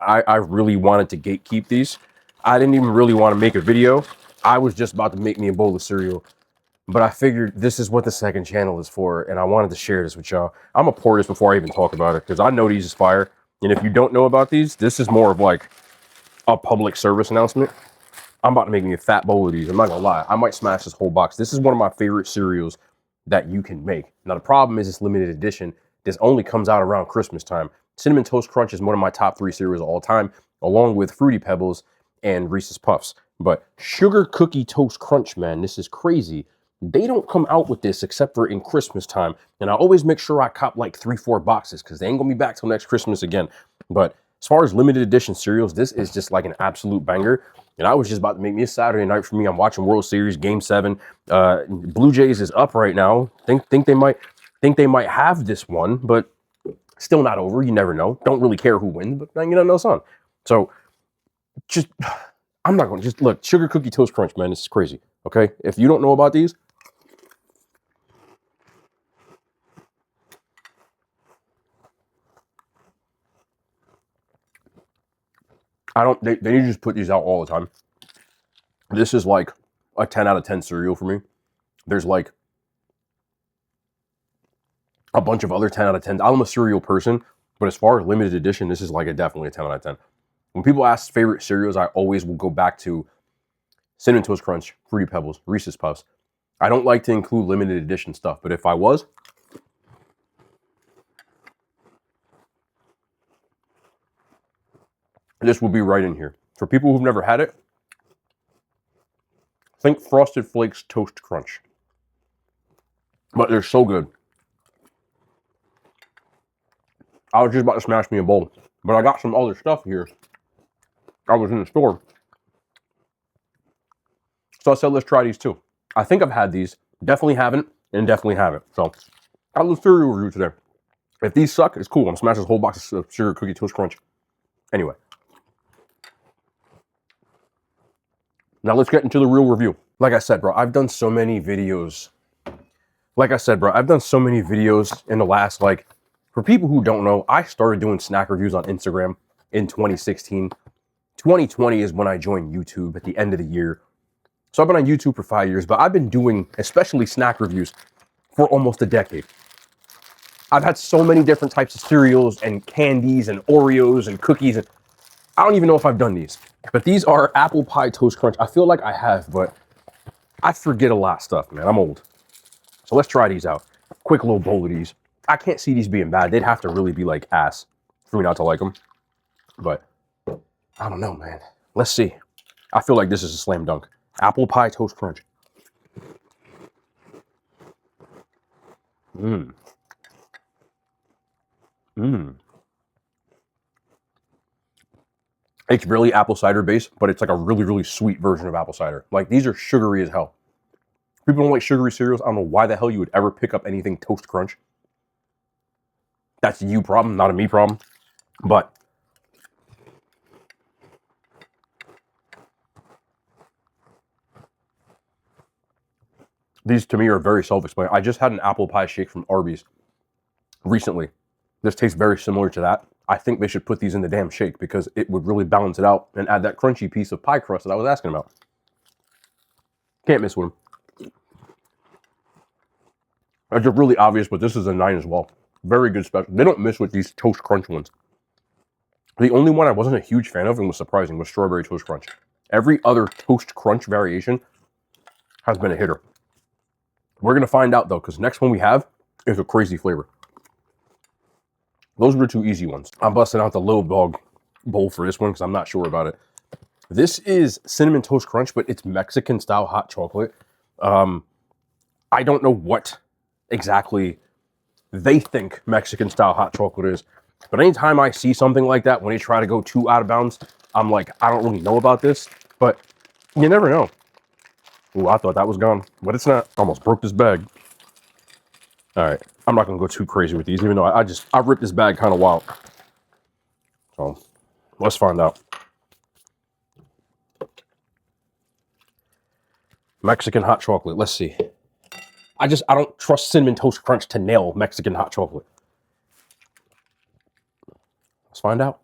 I really wanted to gatekeep these. I didn't even really want to make a video. I was just about to make me a bowl of cereal. But I figured this is what the second channel is for, and I wanted to share this with y'all. I'm gonna pour this before I even talk about it, because I know these is fire. And if you don't know about these, this is more of like a public service announcement. I'm about to make me a fat bowl of these. I'm not gonna lie. I might smash this whole box. This is one of my favorite cereals that you can make. Now, the problem is it's limited edition. This only comes out around Christmas time. Cinnamon Toast Crunch is one of my top 3 cereals of all time, along with Fruity Pebbles and Reese's Puffs. But Sugar Cookie Toast Crunch, man, this is crazy. They don't come out with this except for in Christmas time. And I always make sure I cop like 3-4 boxes because they ain't gonna be back till next Christmas again. But as far as limited edition cereals, this is just like an absolute banger. And I was just about to make me a Saturday night for me. I'm watching World Series Game 7. Blue Jays is up right now. Think they might have this one, but still not over. You never know. Don't really care who wins, but you know, son. So just I'm not going to just look. Sugar Cookie Toast Crunch, man. This is crazy. Okay, if you don't know about these, I don't. They need to just put these out all the time. This is like a 10 out of 10 cereal for me. There's like a bunch of other 10 out of 10. I'm a cereal person, but as far as limited edition, this is like definitely a 10 out of 10. When people ask favorite cereals, I always will go back to Cinnamon Toast Crunch, Fruity Pebbles, Reese's Puffs. I don't like to include limited edition stuff, but if I was, this would be right in here. For people who've never had it, think Frosted Flakes Toast Crunch. But they're so good. I was just about to smash me a bowl, but I got some other stuff here. I was in the store. So I said, let's try these too. I think I've had these. Definitely haven't, and definitely haven't. So I have a cereal review today. If these suck, it's cool. I'm gonna smash this whole box of Sugar Cookie Toast Crunch. Anyway. Now let's get into the real review. Like I said, bro, I've done so many videos. In the last, like, for people who don't know, I started doing snack reviews on Instagram in 2016. 2020 is when I joined YouTube at the end of the year. So I've been on YouTube for 5 years, but I've been doing especially snack reviews for almost a decade. I've had so many different types of cereals and candies and Oreos and cookies. And I don't even know if I've done these, but these are apple pie toast crunch. I feel like I have, but I forget a lot of stuff, man. I'm old. So let's try these out. Quick little bowl of these. I can't see these being bad. They'd have to really be like ass for me not to like them. But I don't know, man. Let's see. I feel like this is a slam dunk. Apple pie toast crunch. Mmm. Mmm. It's really apple cider based, but it's like a really, really sweet version of apple cider. Like, these are sugary as hell. People don't like sugary cereals. I don't know why the hell you would ever pick up anything Toast Crunch. That's a you problem, not a me problem. But these to me are very self-explanatory. I just had an apple pie shake from Arby's recently. This tastes very similar to that. I think they should put these in the damn shake because it would really balance it out and add that crunchy piece of pie crust that I was asking about. Can't miss with them. It's just really obvious, but this is a 9 as well. Very good special. They don't miss with these Toast Crunch ones. The only one I wasn't a huge fan of and was surprising was Strawberry Toast Crunch. Every other Toast Crunch variation has been a hitter. We're going to find out, though, because next one we have is a crazy flavor. Those were the 2 easy ones. I'm busting out the little dog bowl for this one because I'm not sure about it. This is Cinnamon Toast Crunch, but it's Mexican-style hot chocolate. I don't know what exactly they think Mexican-style hot chocolate is, but anytime I see something like that, when they try to go too out of bounds, I'm like, I don't really know about this, but you never know. Ooh, I thought that was gone, but it's not. Almost broke this bag. All right, I'm not gonna go too crazy with these, even though I ripped this bag kind of wild. So let's find out. Mexican hot chocolate. Let's see. I don't trust Cinnamon Toast Crunch to nail Mexican hot chocolate. Let's find out.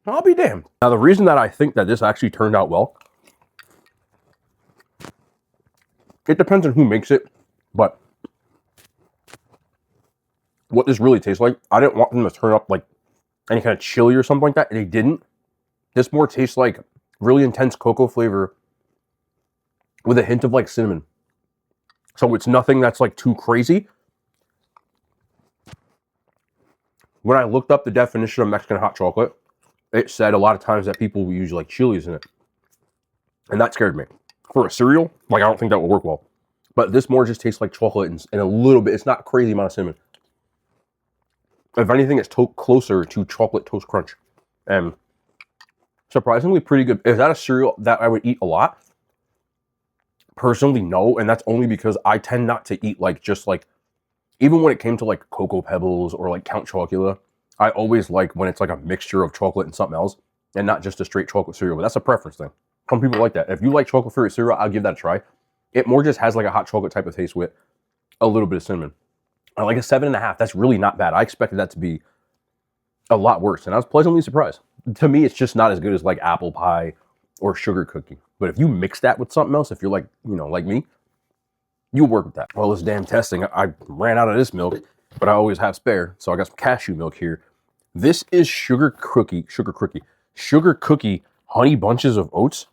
I'll be damned. Now, the reason that I think that this actually turned out well, it depends on who makes it, but what this really tastes like, I didn't want them to turn up like any kind of chili or something like that, and they didn't. This more tastes like really intense cocoa flavor with a hint of like cinnamon. So it's nothing that's like too crazy. When I looked up the definition of Mexican hot chocolate, it said a lot of times that people will use like chilies in it. And that scared me. For a cereal, like I don't think that will work well. But this more just tastes like chocolate and a little bit, it's not crazy amount of cinnamon. If anything, it's closer to chocolate toast crunch. And surprisingly pretty good. Is that a cereal that I would eat a lot? Personally, no. And that's only because I tend not to eat like just like, even when it came to like Cocoa Pebbles or like Count Chocula, I always like when it's like a mixture of chocolate and something else and not just a straight chocolate cereal. But that's a preference thing. Some people like that. If you like chocolate flavored cereal, I'll give that a try. It more just has like a hot chocolate type of taste with a little bit of cinnamon. I like a 7.5. That's really not bad. I expected that to be a lot worse, and I was pleasantly surprised. To me, it's just not as good as like apple pie or sugar cookie. But if you mix that with something else, if you're like, you know, like me, you'll work with that. Well, this damn testing, I ran out of this milk, but I always have spare, so I got some cashew milk here. This is sugar cookie honey bunches of oats.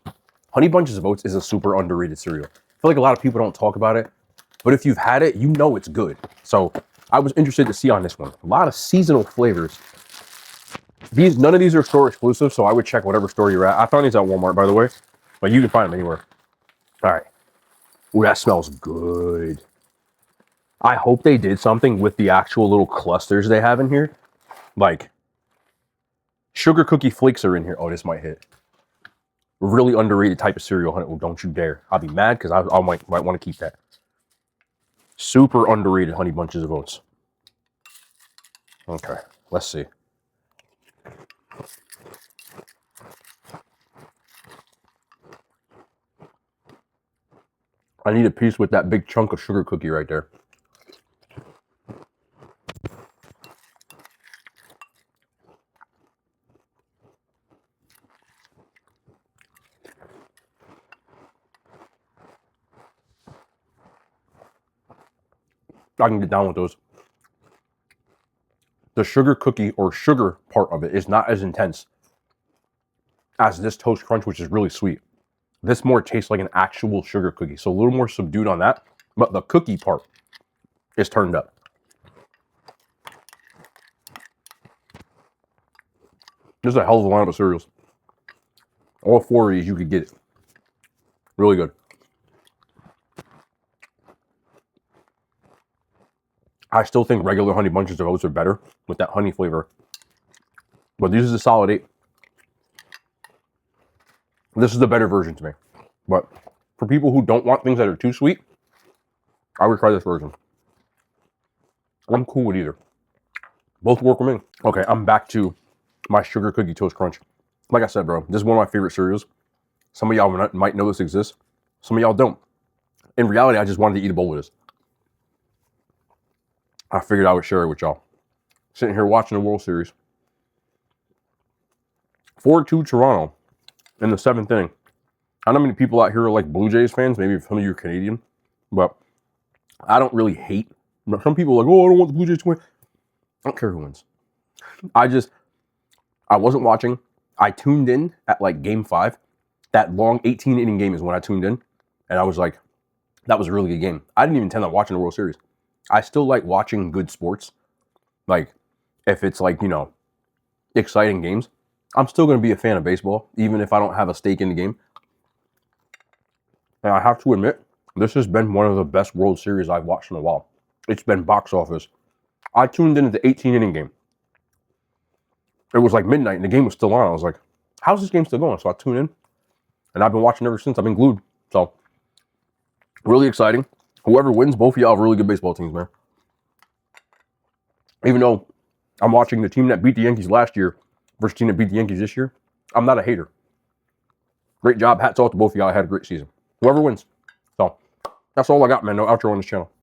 Honey bunches of oats is a super underrated cereal. I feel like a lot of people don't talk about it, but if you've had it, you know it's good. So I was interested to see on this one. A lot of seasonal flavors. None of these are store exclusive, so I would check whatever store you're at. I found these at Walmart, by the way, but you can find them anywhere. All right. Ooh, that smells good. I hope they did something with the actual little clusters they have in here. Like, sugar cookie flakes are in here. Oh, this might hit. Really underrated type of cereal, honey. Well, don't you dare. I'll be mad because I might want to keep that. Super underrated honey bunches of oats. Okay, let's see. I need a piece with that big chunk of sugar cookie right there. I can get down with those. The sugar cookie or sugar part of it is not as intense as this toast crunch, which is really sweet. This more tastes like an actual sugar cookie, so a little more subdued on that, but the cookie part is turned up. This is a hell of a lineup of cereals. All 4 of these, you could get it. Really good. I still think regular honey bunches of oats are better with that honey flavor. But this is a solid 8. This is the better version to me. But for people who don't want things that are too sweet, I would try this version. I'm cool with either. Both work with me. Okay, I'm back to my sugar cookie toast crunch. Like I said, bro, this is one of my favorite cereals. Some of y'all might know this exists. Some of y'all don't. In reality, I just wanted to eat a bowl of this. I figured I would share it with y'all. Sitting here watching the World Series. 4-2 Toronto in the 7th inning. I know many people out here are like Blue Jays fans. Maybe some of you are Canadian. But I don't really hate. Some people are like, oh, I don't want the Blue Jays to win. I don't care who wins. I wasn't watching. I tuned in at like game 5. That long 18-inning game is when I tuned in. And I was like, that was a really good game. I didn't even intend on watching the World Series. I still like watching good sports. Like, if it's like, you know, exciting games, I'm still going to be a fan of baseball, even if I don't have a stake in the game. And I have to admit, this has been one of the best World Series I've watched in a while. It's been box office. I tuned into the 18-inning game. It was like midnight, and the game was still on. I was like, how's this game still going? So I tuned in, and I've been watching ever since. I've been glued. So, really exciting. Whoever wins, both of y'all have really good baseball teams, man. Even though I'm watching the team that beat the Yankees last year versus the team that beat the Yankees this year, I'm not a hater. Great job. Hats off to both of y'all. I had a great season. Whoever wins. So, that's all I got, man. No outro on this channel.